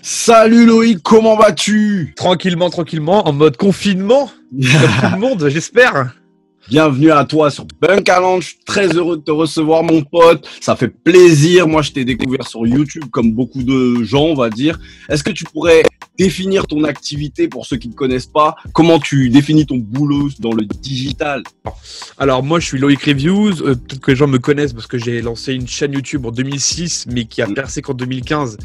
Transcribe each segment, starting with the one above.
Salut Loïc, comment vas-tu? Tranquillement, en mode confinement, comme tout le monde, j'espère. Bienvenue à toi sur Bunkerland, je suis très heureux de te recevoir mon pote, ça fait plaisir, moi je t'ai découvert sur YouTube comme beaucoup de gens on va dire. Est-ce que tu pourrais définir ton activité pour ceux qui ne connaissent pas? Comment tu définis ton boulot dans le digital? Alors moi je suis Loïc Reviews, peut-être que les gens me connaissent parce que j'ai lancé une chaîne YouTube en 2006 mais qui a percé qu'en 2015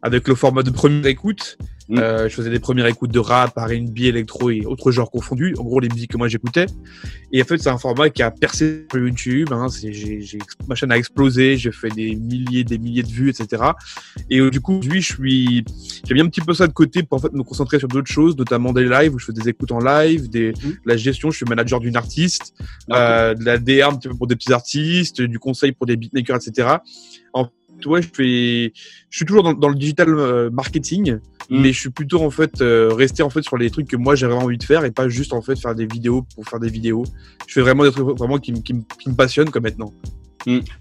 avec le format de première écoute. Je faisais des premières écoutes de rap, R&B, électro et autres genres confondus. En gros, les musiques que moi j'écoutais. Et en fait, c'est un format qui a percé sur YouTube. Hein. Ma chaîne a explosé. J'ai fait des milliers de vues, etc. Et du coup, j'ai mis un petit peu ça de côté pour en fait me concentrer sur d'autres choses, notamment des lives où je fais des écoutes en live, la gestion. Je suis manager d'une artiste, de la DA un petit peu pour des petits artistes, du conseil pour des beatmakers, etc. Ouais, je suis toujours dans le digital marketing, mais je suis plutôt en fait resté en fait sur les trucs que moi j'ai vraiment envie de faire et pas juste en fait faire des vidéos pour faire des vidéos. Je fais vraiment des trucs vraiment qui me passionnent comme maintenant.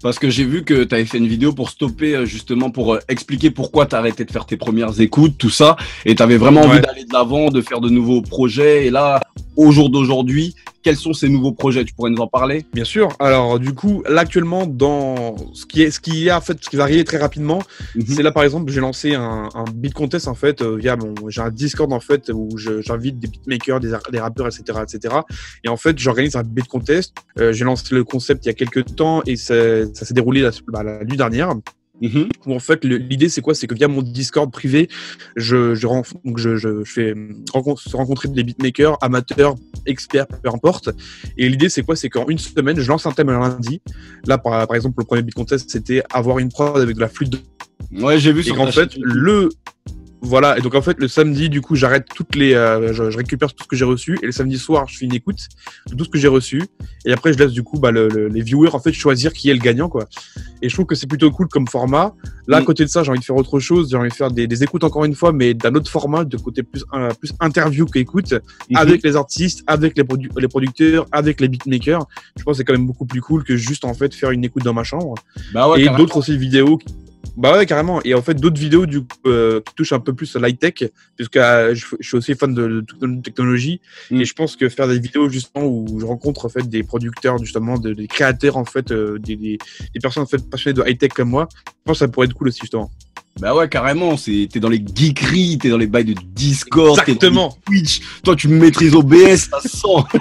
Parce que j'ai vu que tu avais fait une vidéo pour stopper, justement, pour expliquer pourquoi tu as arrêté de faire tes premières écoutes, tout ça, et tu avais vraiment envie d'aller de l'avant, de faire de nouveaux projets. Et là, au jour d'aujourd'hui, quels sont ces nouveaux projets? Tu pourrais nous en parler? Bien sûr. Alors, du coup, là, actuellement, dans ce qui va arriver très rapidement, c'est là, par exemple, j'ai lancé un beat contest, en fait, j'ai un Discord, en fait, où j'invite des beatmakers, des rappeurs, etc., etc. Et en fait, j'organise un beat contest. J'ai lancé le concept il y a quelques temps et ça s'est déroulé la nuit dernière. Où en fait l'idée c'est quoi? C'est que via mon Discord privé, je fais rencontrer des beatmakers, amateurs, experts, peu importe. Et l'idée c'est quoi? C'est qu'en une semaine, je lance un thème un lundi. Là par exemple, le premier beat contest c'était avoir une prod avec de la flûte. Ouais, j'ai vu sur ta chaîne. Voilà, et donc en fait le samedi du coup j'arrête je récupère tout ce que j'ai reçu et le samedi soir je fais une écoute de tout ce que j'ai reçu et après je laisse du coup les viewers en fait choisir qui est le gagnant quoi. Et je trouve que c'est plutôt cool comme format. Là à côté de ça j'ai envie de faire autre chose, j'ai envie de faire des écoutes encore une fois mais d'un autre format, de côté plus interview qu'écoute, avec les artistes, avec les producteurs, avec les beatmakers. Je pense que c'est quand même beaucoup plus cool que juste en fait faire une écoute dans ma chambre. Bah ouais, et d'autres aussi vidéos. Bah ouais, carrément. Et en fait, d'autres vidéos qui touchent un peu plus à l'high-tech, puisque je suis aussi fan de technologie. Et je pense que faire des vidéos justement où je rencontre en fait des producteurs, justement, des créateurs, en fait, des personnes en fait passionnées de high-tech comme moi, je pense que ça pourrait être cool aussi, justement. Bah ouais, carrément, t'es dans les geekeries, t'es dans les bails de Discord, exactement. T'es dans les Twitch. Toi, tu maîtrises OBS, ça sent.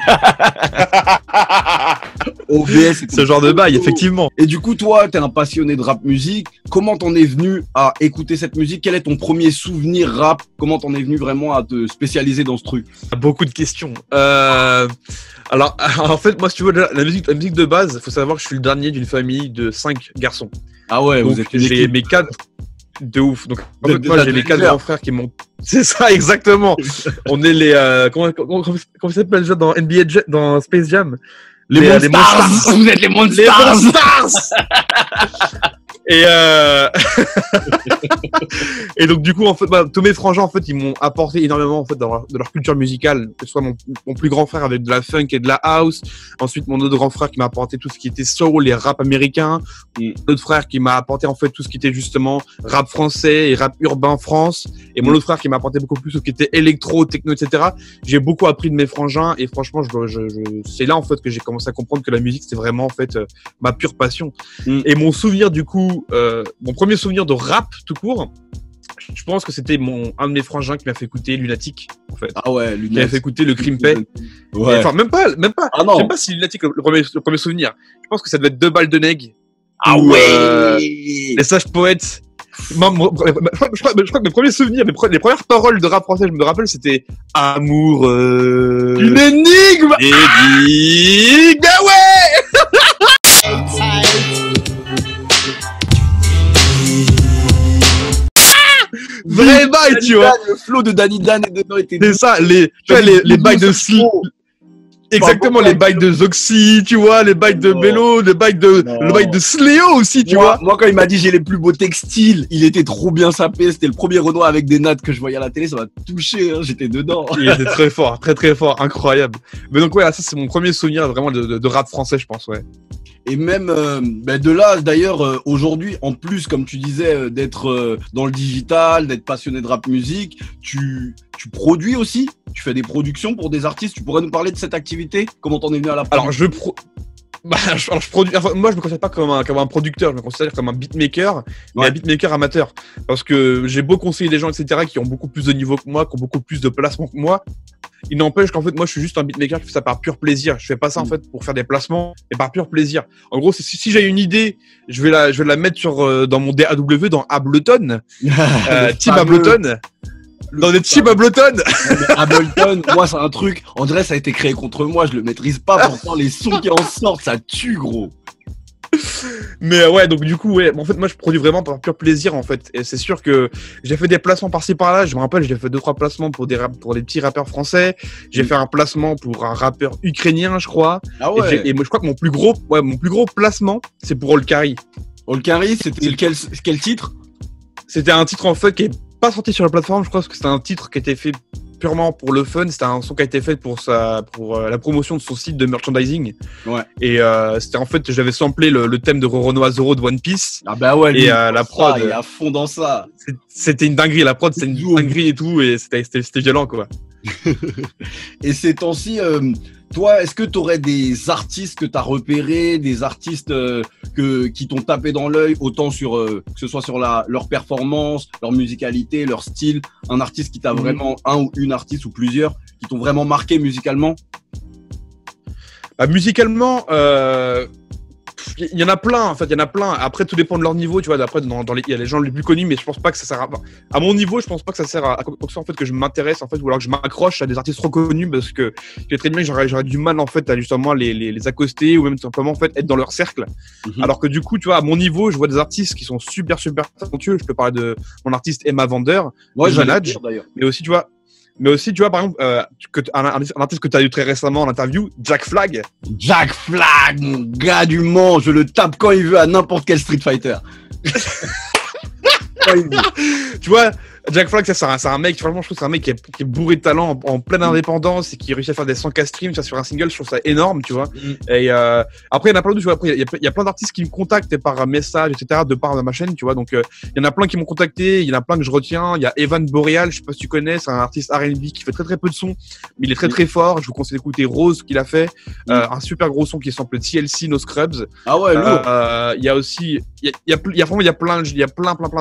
OBS, ce genre de bail, effectivement. Et du coup, toi, t'es un passionné de rap musique. Comment t'en es venu à écouter cette musique? Quel est ton premier souvenir rap? Comment t'en es venu vraiment à te spécialiser dans ce truc? Beaucoup de questions. Alors, en fait, moi, si tu veux, la musique de base, faut savoir que je suis le dernier d'une famille de 5 garçons. Ah ouais, donc, vous êtes j'ai mes 4... De ouf. Donc, en fait, moi, j'ai les 4 grands frères qui m'ont. C'est ça, exactement. On est les. Comment ça s'appelle déjà dans NBA, dans Space Jam? Les Monstars. Vous êtes les Monstars. Les Monstars. Et donc du coup en fait tous mes frangins en fait ils m'ont apporté énormément en fait de leur culture musicale, que ce soit mon plus grand frère avec de la funk et de la house, ensuite mon autre grand frère qui m'a apporté tout ce qui était soul, les rap américains, mon autre frère qui m'a apporté en fait tout ce qui était justement rap français et rap urbain France, et mon autre frère qui m'a apporté beaucoup plus tout ce qui était électro, techno, etc. J'ai beaucoup appris de mes frangins et franchement c'est là en fait que j'ai commencé à comprendre que la musique c'était vraiment en fait ma pure passion. Et mon souvenir du coup mon premier souvenir de rap tout court, je pense que c'était un de mes frangins qui m'a fait écouter Lunatic en fait. Ah ouais, Lunatic. Qui m'a fait écouter le Crimpay. Ouais. Enfin même pas. Ah non. Je sais pas si Lunatic le premier souvenir. Je pense que ça devait être 2 balles de neg. Ah ouais. Les sages poètes. Je crois que mes premiers souvenirs, les premières paroles de rap français, je me rappelle, c'était amour. Une énigme. Énigme. Ah ouais. Vrai bail, tu vois. Le flow de Danny Dan et dedans était. C'est ça, les bails de slow. Exactement, les bails de Zoxy, tu vois, les bails de Bello, le bail de Sléo aussi, tu vois. Moi, quand il m'a dit j'ai les plus beaux textiles, il était trop bien sapé. C'était le premier Renoir avec des nattes que je voyais à la télé, ça m'a touché, hein, j'étais dedans. Il était très fort, très très fort, incroyable. Mais donc, ouais, ça, c'est mon premier souvenir vraiment de rap français, je pense, ouais. Et même de là, d'ailleurs, aujourd'hui, en plus, comme tu disais, d'être dans le digital, d'être passionné de rap musique, tu produis aussi? Tu fais des productions pour des artistes? Tu pourrais nous parler de cette activité? Comment t'en es venu à la production? Alors, je produis. Enfin, moi, je me considère pas comme un producteur, je me considère comme un beatmaker, mais un beatmaker amateur. Parce que j'ai beau conseiller des gens, etc., qui ont beaucoup plus de niveau que moi, qui ont beaucoup plus de placements que moi. Il n'empêche qu'en fait, moi, je suis juste un beatmaker qui fait ça par pur plaisir. Je fais pas ça, en fait, pour faire des placements, mais par pur plaisir. En gros, si j'ai une idée, je vais la mettre dans mon DAW, dans Ableton. Team Ableton. Dans des Team Ableton. Ableton, moi, c'est un truc, on dirait ça a été créé contre moi, je le maîtrise pas, pourtant les sons qui en sortent, ça tue, gros. Mais ouais, donc du coup, ouais, en fait, moi, je produis vraiment par pur plaisir, en fait. Et c'est sûr que j'ai fait des placements par-ci par-là. Je me rappelle, j'ai fait 2-3 placements pour des petits rappeurs français. J'ai fait un placement pour un rappeur ukrainien, je crois. Ah ouais. Et moi, je crois que mon plus gros placement, c'est pour Olkari. Olkari, c'était quel titre? C'était un titre, en fait, qui est pas sorti sur la plateforme. Je crois que c'était un titre qui était fait purement pour le fun. C'était un son qui a été fait pour la promotion de son site de merchandising. Ouais. Et c'était en fait, j'avais samplé le thème de Roronoa Zoro de One Piece. Ah bah ouais. Et la prod, il est à fond dans ça. C'était une dinguerie. La prod, c'était une dinguerie et tout. Et c'était violent, quoi. Et ces temps-ci, toi, est-ce que tu aurais des artistes que tu as repérés, des artistes qui t'ont tapé dans l'œil, autant que ce soit sur leur performance, leur musicalité, leur style, un artiste qui t'a vraiment, un ou une artiste ou plusieurs, qui t'ont vraiment marqué musicalement? Musicalement, il y en a plein, en fait, il y en a plein. Après, tout dépend de leur niveau, tu vois. Après, il y a les gens les plus connus, mais je pense pas que ça sert à mon niveau, je pense pas que ça sert à quoi que ce soit, en fait, que je m'intéresse, en fait, ou alors que je m'accroche à des artistes reconnus, parce que je très bien que j'aurais du mal, en fait, à justement les accoster, ou même simplement, en fait, être dans leur cercle. Alors que du coup, tu vois, à mon niveau, je vois des artistes qui sont super, super talentueux. Je peux parler de mon artiste Emma Vander, ouais, je manage, mais aussi, tu vois, par exemple, un artiste que tu as eu très récemment en interview, Jack Flag. Jack Flag, mon gars du Mans, je le tape quand il veut à n'importe quel Street Fighter. Tu vois, Jack Flag, c'est un mec, franchement, je trouve que c'est un mec qui est bourré de talent, en pleine indépendance, et qui réussit à faire des 100K streams sur un single. Je trouve ça énorme, tu vois. Et après, il y en a plein d'autres, tu vois. Après, il y a plein d'artistes qui me contactent par message, etc., de par ma chaîne, tu vois. Donc, il y en a plein qui m'ont contacté, il y en a plein que je retiens. Il y a Evan Boreal, je sais pas si tu connais, c'est un artiste R&B qui fait très très peu de sons, mais il est très très fort. Je vous conseille d'écouter Rose, qu'il a fait, un super gros son qui est samplé TLC, No Scrubs. Ah ouais, lourd. Il y a aussi, il y a plein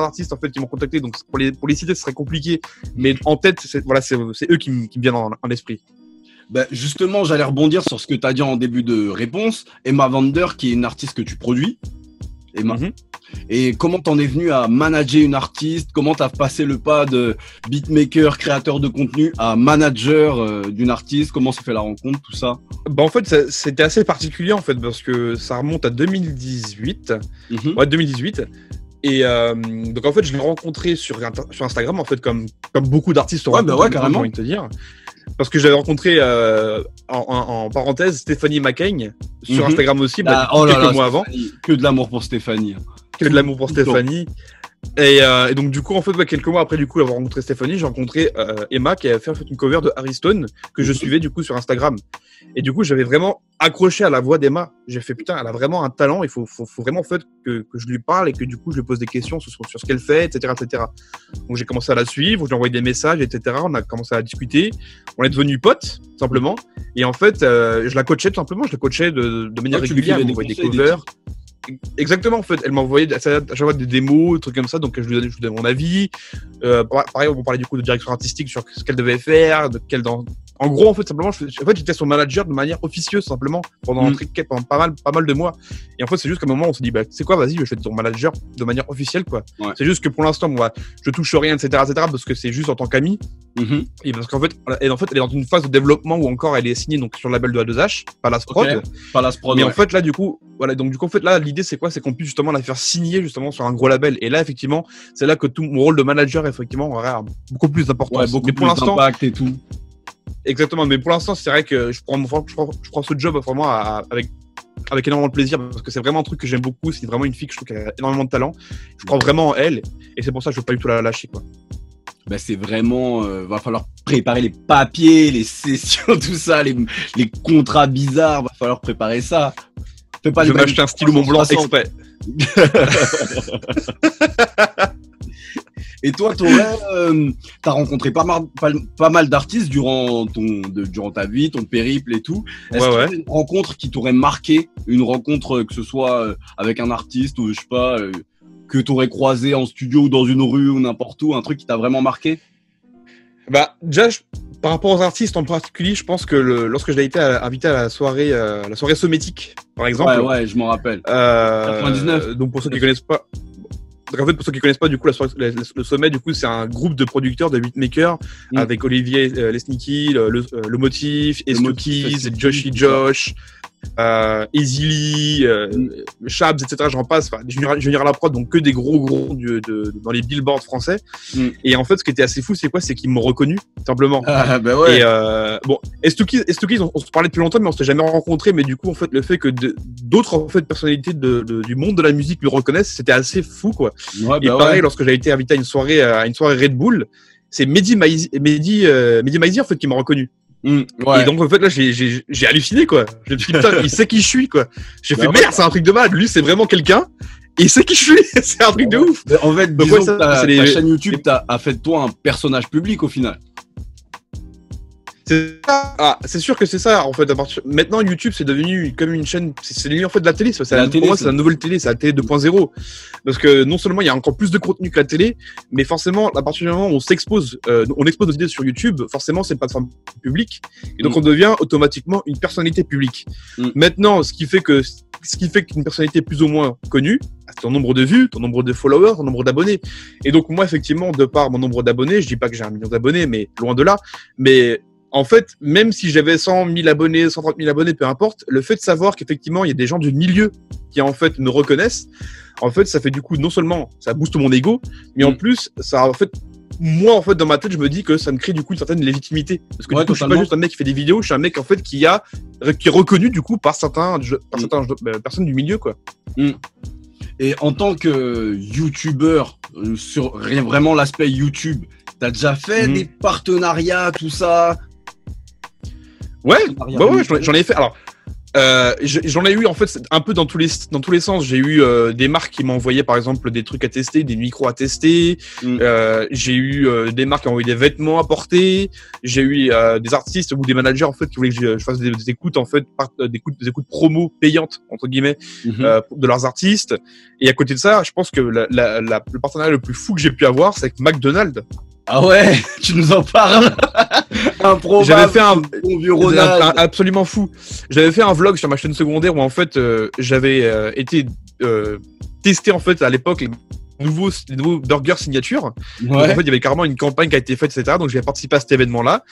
d'artistes, en fait, qui m'ont contacté. Donc, pour les citer, ce serait compliqué, mais en tête, c'est eux qui me viennent en esprit. Justement, j'allais rebondir sur ce que tu as dit en début de réponse. Emma Vander, qui est une artiste que tu produis. Emma. Et comment t'en es venu à manager une artiste? Comment t'as passé le pas de beatmaker, créateur de contenu, à manager d'une artiste? Comment s'est fait la rencontre, tout ça? En fait, c'était assez particulier, en fait, parce que ça remonte à 2018. Ouais, 2018. Et donc en fait, je l'ai rencontré sur Instagram, en fait, comme beaucoup d'artistes. Ouais, carrément. J'ai envie de te dire. Parce que j'avais rencontré en parenthèse Stéphanie McCain sur Instagram aussi, quelques mois avant. Que de l'amour pour Stéphanie. Que de l'amour pour Stéphanie. Et donc du coup, en fait, quelques mois après avoir rencontré Stéphanie, j'ai rencontré Emma qui avait fait une cover de Harry Stone que je suivais du coup sur Instagram. Et du coup, j'avais vraiment accroché à la voix d'Emma. J'ai fait putain, elle a vraiment un talent. Il faut vraiment en fait que je lui parle et que du coup je lui pose des questions sur ce qu'elle fait, etc., etc. Donc j'ai commencé à la suivre, je lui ai envoyé des messages, etc. On a commencé à discuter. On est devenus potes simplement. Et en fait, je la coachais tout simplement. Je la coachais de manière régulière. Elle m'envoyait des covers. Exactement, en fait, elle m'envoyait à chaque fois des démos, des trucs comme ça, donc je lui donnais mon avis. Pareil, on parlait du coup de direction artistique sur ce qu'elle devait faire, en gros, en fait, simplement, j'étais son manager de manière officieuse, simplement, pendant pas mal de mois. Et en fait, c'est juste qu'à un moment, on s'est dit, c'est quoi, vas-y, je vais être ton manager de manière officielle, quoi. Ouais. C'est juste que pour l'instant, je touche rien, etc., parce que c'est juste en tant qu'ami. Et parce qu'en fait, elle est dans une phase de développement où encore elle est signée donc sur le label de A2H, Palace Prod. Okay. Palace Prod. Mais en fait, là, du coup, en fait, là, l'idée, c'est quoi? C'est qu'on puisse justement la faire signer justement sur un gros label. Et là, effectivement, c'est là que tout mon rôle de manager, effectivement, aurait beaucoup plus d'importance. Ouais, beaucoup plus d'impact et tout. Exactement, mais pour l'instant, c'est vrai que je prends ce job vraiment avec énormément de plaisir parce que c'est vraiment un truc que j'aime beaucoup. C'est vraiment une fille que je trouve qui a énormément de talent. Je crois vraiment en elle et c'est pour ça que je veux pas du tout la lâcher, quoi. C'est vraiment, va falloir préparer les papiers, les sessions, tout ça, les contrats bizarres, va falloir préparer ça. Fais pas Je les vais m'acheter un stylo Mont Blanc 360. exprès. Et toi, t'as rencontré pas mal d'artistes durant ta vie, ton périple et tout. Est-ce qu'il y a une rencontre qui t'aurait marqué, une rencontre que ce soit avec un artiste ou je sais pas, que t'aurais croisé en studio ou dans une rue ou n'importe où, un truc qui t'a vraiment marqué? Bah déjà, par rapport aux artistes en particulier, je pense que lorsque j'ai été invité à la soirée Sométique, par exemple. Ouais, je m'en rappelle. 99. Donc pour ceux qui connaissent pas. Donc en fait, pour ceux qui connaissent pas, du coup, le Sommet, du coup, c'est un groupe de producteurs, de beatmakers, avec Olivier Lesniki, le Motif, Estoukiz, Joshy Josh, Easily, Shabs, etc. J'en passe. Enfin, Junior à la prod, donc que des gros dans les billboards français. Et en fait, ce qui était assez fou, c'est quoi? C'est qu'ils m'ont reconnu, simplement. Ah, bah ouais. Et bon, Estoukiz, on se parlait depuis longtemps, mais on s'était jamais rencontrés. Mais du coup, en fait, le fait que d'autres en fait personnalités du monde de la musique me reconnaissent, c'était assez fou, quoi. Ouais, et pareil, lorsque j'ai été invité à une soirée Red Bull, c'est Mehdi Maizi en fait qui m'a reconnu. Ouais. Et donc en fait là j'ai halluciné, quoi. Je me suis dit, putain, il sait qui je suis, quoi. J'ai fait merde, c'est un truc de malade. Lui c'est vraiment quelqu'un et il sait qui je suis. C'est un truc de ouf. En fait, disons que ta chaîne YouTube a fait de toi un personnage public au final. C'est sûr que c'est ça, en fait. Maintenant, YouTube, c'est devenu comme une chaîne, c'est devenu en fait de la télé. Pour moi, c'est la nouvelle télé, c'est la télé 2.0. Parce que non seulement il y a encore plus de contenu que la télé, mais forcément, à partir du moment où on expose nos idées sur YouTube, forcément, c'est une plateforme publique. Et donc, on devient automatiquement une personnalité publique. Maintenant, ce qui fait qu'une personnalité plus ou moins connue, c'est ton nombre de vues, ton nombre de followers, ton nombre d'abonnés. Et donc, moi, effectivement, de par mon nombre d'abonnés, je dis pas que j'ai 1 million d'abonnés, mais loin de là, mais en fait, même si j'avais 100 000 abonnés, 130 000 abonnés, peu importe, le fait de savoir qu'effectivement, il y a des gens du milieu qui, en fait, me reconnaissent, en fait, ça fait du coup, non seulement, ça booste mon ego, mais en plus, ça, en fait, moi, en fait, dans ma tête, je me dis que ça me crée, du coup, une certaine légitimité. Parce que, du coup, je suis pas juste un mec qui fait des vidéos, je suis un mec, en fait, qui est reconnu, du coup, par certaines personnes du milieu, quoi. Et en tant que YouTubeur, sur vraiment l'aspect YouTube, t'as déjà fait des partenariats, tout ça? Ouais, j'en ai fait. Alors, j'en ai eu en fait un peu dans tous les sens. J'ai eu des marques qui m'ont envoyé par exemple des trucs à tester, des micros à tester. J'ai eu des marques qui ont envoyé des vêtements à porter. J'ai eu des artistes ou des managers en fait qui voulaient que je fasse des écoutes en fait, des écoutes promo payantes entre guillemets de leurs artistes. Et à côté de ça, je pense que le partenariat le plus fou que j'ai pu avoir, c'est avec McDonald's. Ah ouais, tu nous en parles. Improbable. J'avais fait un vieux Ronald. Absolument fou. J'avais fait un vlog sur ma chaîne secondaire où en fait j'avais été testé en fait à l'époque les nouveaux burgers signature. Ouais. Donc, en fait, il y avait carrément une campagne qui a été faite, etc. Donc j'ai participé à cet événement-là.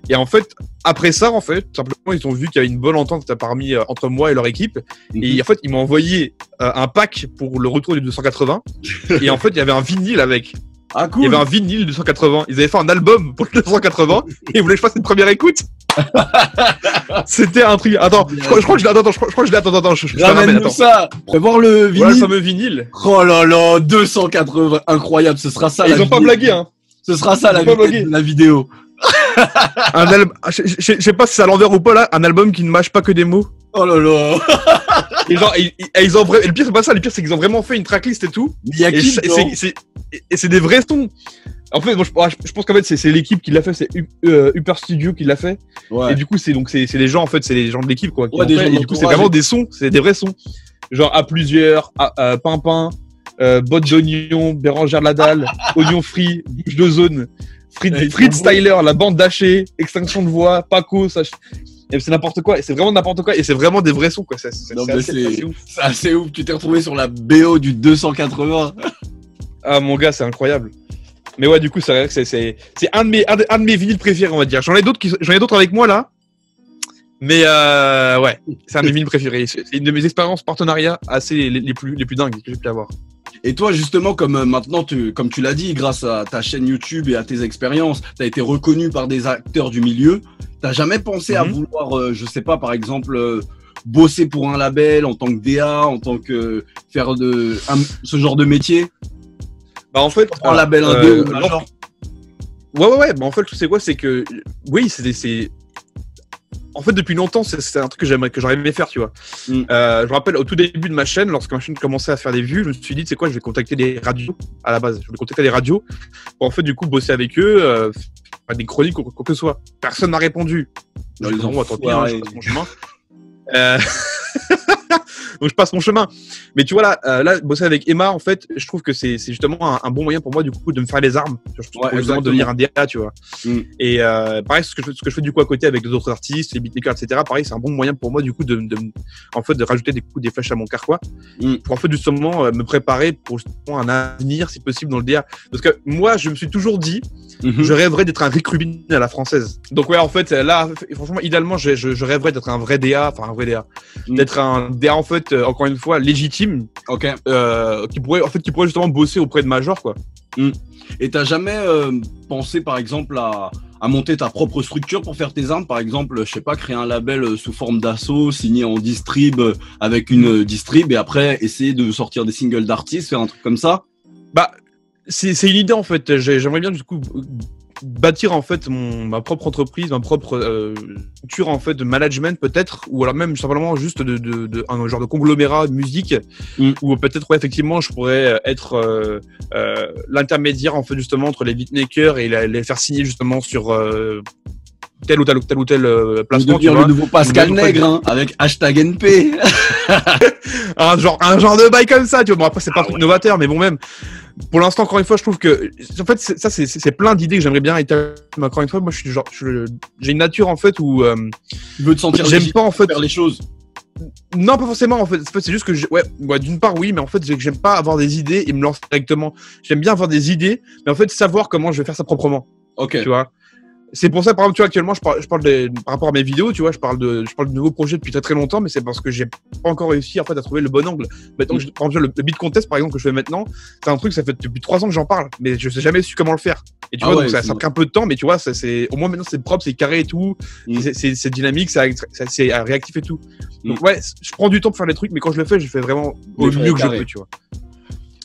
Et en fait, après ça, en fait, simplement ils ont vu qu'il y avait une bonne entente entre moi et leur équipe. Et en fait, ils m'ont envoyé un pack pour le retour du 280. Et en fait, il y avait un vinyle avec. Ah, cool. Il y avait un vinyle 280. Ils avaient fait un album pour le 280 et ils voulaient que je fasse une première écoute. C'était un truc. Attends, je crois que je l'ai. Attends, je ramène ça. Pour voir le vinyle. Voilà le fameux vinyle. Oh là là, 280, incroyable. Ce sera ça. Ils ont pas blagué, hein. Ce sera ça la vidéo. Je sais pas si c'est à l'envers ou pas là. Un album qui ne mâche pas que des mots. Oh là là. Et genre, ils ont le pire c'est pas ça. Le pire c'est qu'ils ont vraiment fait une tracklist et tout. Il y a qui et c'est des vrais sons. En fait, je pense qu'en fait c'est l'équipe qui l'a fait, c'est Upper Studio qui l'a fait. Ouais. Et du coup c'est les gens en fait, c'est les gens de l'équipe quoi. Ouais, et du coup c'est vraiment des sons, c'est des vrais sons. Genre à plusieurs, Pimpin, Botte d'oignon, Bérangère Ladal, Oignon Free, Bouche de Zone, Fritz Styler, La Bande d'Haché, Extinction de Voix, Paco, ça. Et c'est n'importe quoi, et c'est vraiment n'importe quoi, et c'est vraiment des vrais sons quoi. C'est assez ouf. C'est assez ouf. Tu t'es retrouvé sur la BO du 280. Ah mon gars, c'est incroyable. Mais ouais, du coup, c'est vrai que c'est un de mes vinyles préférés, on va dire. J'en ai d'autres avec moi là. Mais ouais, c'est un de mes vinyles préférés. C'est une de mes expériences partenariat assez les plus dingues que j'ai pu avoir. Et toi, justement, comme maintenant, comme tu l'as dit, grâce à ta chaîne YouTube et à tes expériences, tu as été reconnu par des acteurs du milieu. T'as jamais pensé à vouloir, je sais pas, par exemple, bosser pour un label en tant que DA, en tant que faire ce genre de métier? Bah en fait, un label indé ou major. Ouais. Bah en fait, tu sais quoi, c'est que oui, c'est en fait, depuis longtemps, c'est un truc que j'aurais aimé faire, tu vois. Je me rappelle, au tout début de ma chaîne, lorsque ma chaîne commençait à faire des vues, je me suis dit, tu sais quoi, je vais contacter des radios, à la base. Je vais contacter des radios pour, en fait, du coup, bosser avec eux, faire des chroniques, quoi que ce soit. Personne n'a répondu. Dans les bon, tant pis, je passe mon chemin. Donc je passe mon chemin. Mais tu vois là, bosser avec Emma, en fait, je trouve que c'est justement un bon moyen pour moi du coup de me faire les armes, pour justement devenir un DA, tu vois. Et pareil, ce que je fais du coup à côté avec les autres artistes, les beatmakers, etc. Pareil, c'est un bon moyen pour moi du coup de rajouter des flèches à mon carquois, pour en fait justement me préparer pour justement un avenir si possible dans le DA. Parce que moi, je me suis toujours dit, je rêverais d'être un Rick Rubin à la française. Donc ouais, en fait, là, franchement, idéalement, je rêverais d'être un vrai DA, d'être un DA en fait, encore une fois, légitime, qui pourrait justement bosser auprès de Major, quoi. Et t'as jamais pensé, par exemple, à monter ta propre structure pour faire tes armes, par exemple, je sais pas, créer un label sous forme d'assaut, signer en distrib avec une distrib, et après essayer de sortir des singles d'artistes, faire un truc comme ça? Bah, c'est une idée en fait. J'aimerais bien du coup bâtir en fait ma propre entreprise, ma propre structure en fait de management peut-être, ou alors même simplement juste un genre de conglomérat de musique, où peut-être effectivement je pourrais être l'intermédiaire en fait justement entre les beatmakers et les faire signer justement sur tel ou tel placement. Tu vois, le nouveau Pascal Nègre avec #NP. un genre de bail comme ça, tu vois. Bon, après c'est pas un truc novateur, mais bon, même pour l'instant, encore une fois, je trouve que en fait c'est plein d'idées que j'aimerais bien établir. Mais encore une fois, moi j'ai une nature en fait où tu veux te sentir j'aime pas en fait faire les choses. Non, pas forcément en fait c'est juste que d'une part oui, mais en fait j'aime pas avoir des idées et me lancer directement. J'aime bien avoir des idées, mais en fait savoir comment je vais faire ça proprement. Ok. Tu vois. C'est pour ça, par exemple, tu vois, actuellement, je parle par rapport à mes vidéos, tu vois, je parle de nouveaux projets depuis très très longtemps, mais c'est parce que j'ai pas encore réussi, en fait, à trouver le bon angle. Maintenant, par exemple, le beat contest, par exemple, que je fais maintenant, c'est un truc, ça fait depuis 3 ans que j'en parle, mais je sais jamais su comment le faire. Et tu vois, donc ça prend un peu de temps, mais tu vois, au moins maintenant, c'est propre, c'est carré et tout, c'est dynamique, c'est réactif et tout. Donc, ouais, je prends du temps pour faire les trucs, mais quand je le fais, je fais vraiment au mieux que je peux, tu vois.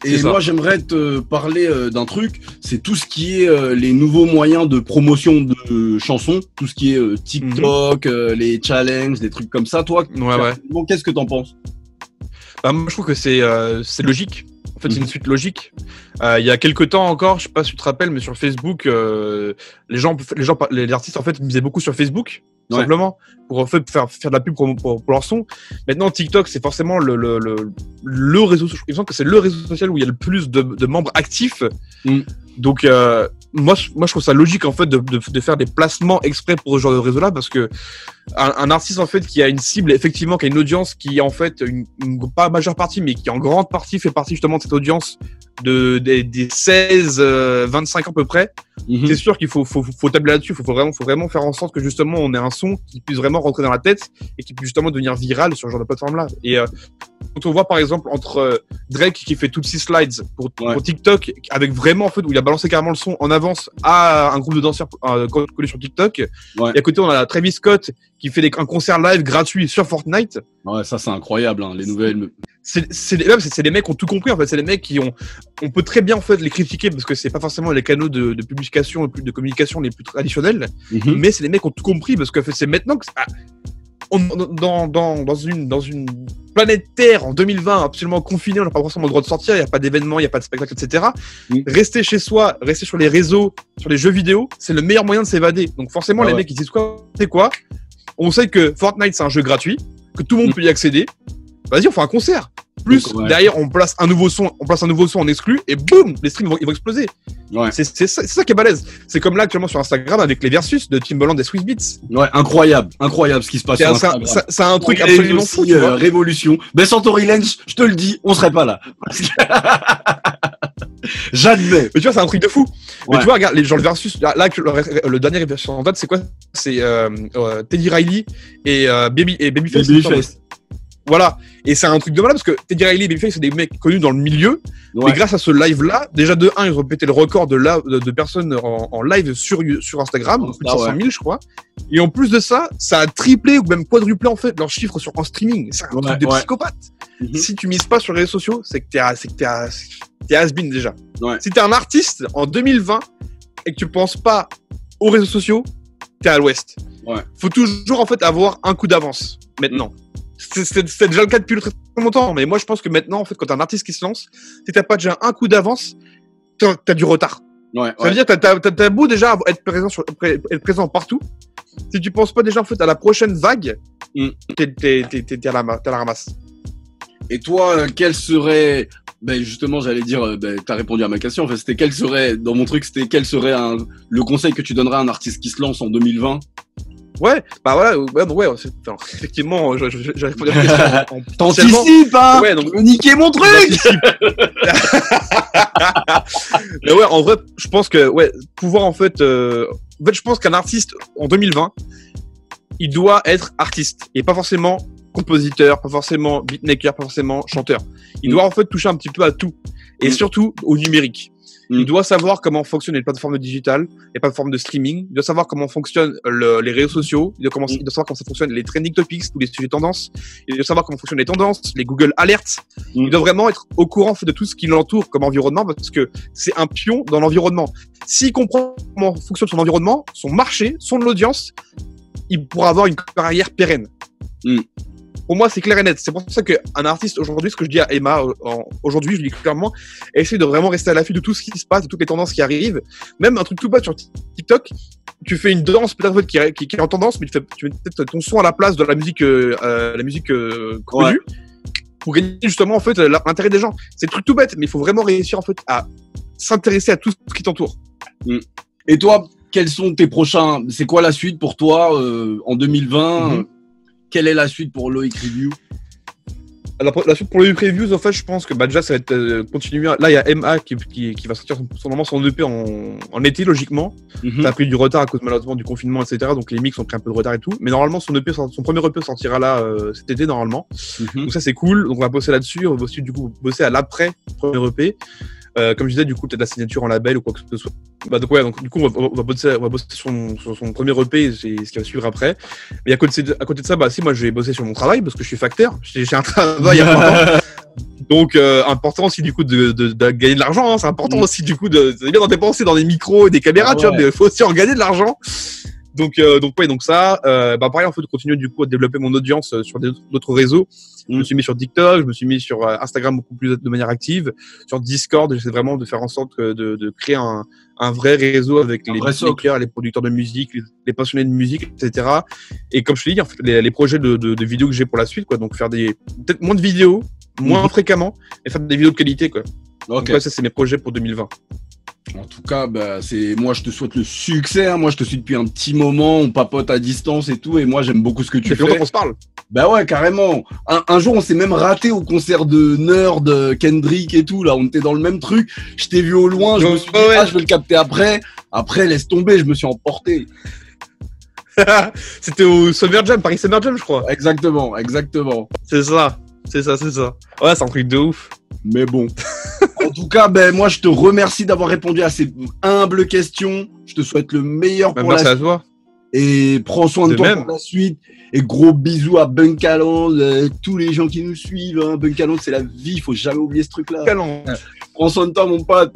Et moi, j'aimerais te parler d'un truc, c'est tout ce qui est les nouveaux moyens de promotion de chansons, tout ce qui est TikTok, les challenges, des trucs comme ça. Toi, bon, qu'est-ce que t'en penses? Bah, moi, je trouve que c'est logique. En fait, c'est une suite logique. Il y a quelques temps encore, je sais pas si tu te rappelles, mais sur Facebook, les artistes en fait misaient beaucoup sur Facebook, simplement, pour en fait faire de la pub pour leur son. Maintenant, TikTok, c'est forcément le réseau. Il me semble que c'est le réseau social où il y a le plus de membres actifs. Donc, moi, je trouve ça logique en fait de faire des placements exprès pour ce genre de réseau-là, parce que un artiste en fait qui a une cible, effectivement, qui a une audience qui en fait pas majeure partie, mais qui en grande partie fait partie justement de cette audience des 16-25 ans à peu près. C'est sûr qu'il faut tabler là-dessus. Faut vraiment faire en sorte que justement on ait un son qui puisse vraiment rentrer dans la tête et qui puisse justement devenir viral sur ce genre de plateforme-là. Et quand on voit par exemple entre Drake qui fait toutes 6 slides pour TikTok, avec vraiment en fait où il a balancé carrément le son en avance à un groupe de danseurs collé sur TikTok, et à côté on a Travis Scott qui fait un concert live gratuit sur Fortnite. Ouais, ça c'est incroyable, hein, les nouvelles. C'est les mecs qui ont tout compris en fait. C'est les mecs on peut très bien en fait les critiquer parce que c'est pas forcément les canaux de publication, de communication les plus traditionnels, mais c'est les mecs qui ont tout compris parce que en fait, c'est maintenant que dans une planète Terre en 2020 absolument confinée, on n'a pas forcément le droit de sortir, il n'y a pas d'événements, il n'y a pas de spectacles, etc. Rester chez soi, rester sur les réseaux, sur les jeux vidéo, c'est le meilleur moyen de s'évader. Donc forcément les mecs ils disent quoi, on sait que Fortnite c'est un jeu gratuit, que tout le monde peut y accéder. Vas-y, on fait un concert. Plus derrière, on place un nouveau son en exclu et boum, les streams ils vont exploser. C'est ça qui est balèze. C'est comme là actuellement sur Instagram avec les versus de Timbaland et Swizz Beatz. Ouais, incroyable ce qui se passe sur Instagram. C'est un truc absolument fou. Révolution. Ben sans Tory Lanez, je te le dis, on serait pas là. J'admets. Mais tu vois, c'est un truc de fou. Mais tu vois, regarde, les gens le versus. Là, le dernier versus en date, c'est quoi? C'est Teddy Riley et Babyface. Voilà, et c'est un truc de malade parce que Teddy Riley et Babyface, c'est des mecs connus dans le milieu, mais grâce à ce live-là, déjà de 1, ils ont pété le record de personnes en live sur Instagram, plus de 500 000 je crois, et en plus de ça, ça a triplé ou même quadruplé en fait leurs chiffres en streaming. C'est un truc de psychopathe. Si tu mises pas sur les réseaux sociaux, c'est que t'es has-been déjà. Si t'es un artiste en 2020 et que tu penses pas aux réseaux sociaux, t'es à l'ouest. Ouais. Faut toujours en fait avoir un coup d'avance maintenant. C'est déjà le cas depuis très longtemps, mais moi je pense que maintenant en fait quand t'as un artiste qui se lance, si t'as pas déjà un coup d'avance, t'as du retard. Ouais, Ça veut dire t'as beau déjà être présent partout. Si tu penses pas déjà en fait à la prochaine vague, t'es à la ramasse. Et toi, quel serait, ben justement, j'allais dire, t'as répondu à ma question. En fait, c'était quel serait, dans mon truc, c'était quel serait le conseil que tu donnerais à un artiste qui se lance en 2020? Ouais, bah voilà, enfin, effectivement, j'ai répondu à la question. T'anticipes, hein? Ouais, donc, niquer mon truc! Mais ouais, en vrai, je pense que, ouais, pouvoir en fait, je pense qu'un artiste en 2020, il doit être artiste et pas forcément compositeur, pas forcément beatmaker, pas forcément chanteur. Il doit en fait toucher un petit peu à tout et surtout au numérique. Il doit savoir comment fonctionnent les plateformes digitales, les plateformes de streaming. Il doit savoir comment fonctionnent les réseaux sociaux. Il doit savoir comment ça fonctionne les trending topics, tous les sujets tendances. Il doit savoir comment fonctionnent les tendances, les Google Alerts. Il doit vraiment être au courant de tout ce qui l'entoure comme environnement parce que c'est un pion dans l'environnement. S'il comprend comment fonctionne son environnement, son marché, son audience, il pourra avoir une carrière pérenne. Pour moi, c'est clair et net. C'est pour ça qu'un artiste aujourd'hui, ce que je dis à Emma aujourd'hui, je dis clairement, essaye de vraiment rester à l'affût de tout ce qui se passe, de toutes les tendances qui arrivent. Même un truc tout bas sur TikTok, tu fais une danse peut-être qui est en tendance, mais tu mets peut-être ton son à la place de la musique connue pour gagner justement en fait l'intérêt des gens. C'est un truc tout bête, mais il faut vraiment réussir en fait à s'intéresser à tout ce qui t'entoure. Et toi, quels sont tes prochains? C'est quoi la suite pour toi en 2020? Quelle est la suite pour Loïc Review? La suite pour Loïc Reviews, en fait, je pense que déjà, ça va être continuer. Là, il y a MA qui va sortir son EP en été, logiquement. Ça a pris du retard à cause, malheureusement, du confinement, etc. Donc, les mix ont pris un peu de retard et tout. Mais normalement, son premier EP sortira là cet été, normalement. Donc, ça, c'est cool. Donc, on va bosser là-dessus. On va aussi, du coup, bosser à l'après premier EP. Comme je disais, du coup, peut-être la signature en label ou quoi que ce soit. Donc du coup, on va bosser sur son premier EP, c'est ce qui va suivre après. Mais à côté de ça, moi, je vais bosser sur mon travail parce que je suis facteur. J'ai un travail important. Donc, important aussi, du coup, de gagner de l'argent, hein. C'est important aussi, du coup, c'est bien d'en dépenser dans des micros et des caméras, tu vois, mais il faut aussi en gagner de l'argent. Donc ça, pareil, en fait, de continuer, du coup, à développer mon audience sur d'autres réseaux. Je me suis mis sur TikTok, je me suis mis sur Instagram beaucoup plus de manière active, sur Discord. J'essaie vraiment de faire en sorte de créer un vrai réseau avec les beatmakers, les producteurs de musique, les passionnés de musique, etc. Et comme je te dis, en fait, les projets de vidéos que j'ai pour la suite, quoi. Donc faire peut-être moins de vidéos, moins fréquemment, et faire des vidéos de qualité, quoi. Donc ça, c'est mes projets pour 2020. En tout cas, moi je te souhaite le succès, hein. Moi je te suis depuis un petit moment, on papote à distance et tout, et moi j'aime beaucoup ce que tu fais. Ça fait longtemps qu'on se parle. Bah ouais, carrément. Un jour on s'est même raté au concert de Nerd, Kendrick et tout, là on était dans le même truc. Je t'ai vu au loin, je me suis dit je vais le capter après. Après laisse tomber, je me suis emporté. C'était au Summer Jam, Paris Summer Jam, je crois. Exactement. C'est ça. Ouais, c'est un truc de ouf. Mais bon. En tout cas, moi je te remercie d'avoir répondu à ces humbles questions. Je te souhaite le meilleur pour la suite. Merci à toi. Et prends soin de toi pour la suite. Et gros bisous à Bunkaland, tous les gens qui nous suivent. Hein. Bunkaland, c'est la vie, faut jamais oublier ce truc-là. Prends soin de toi, mon pote.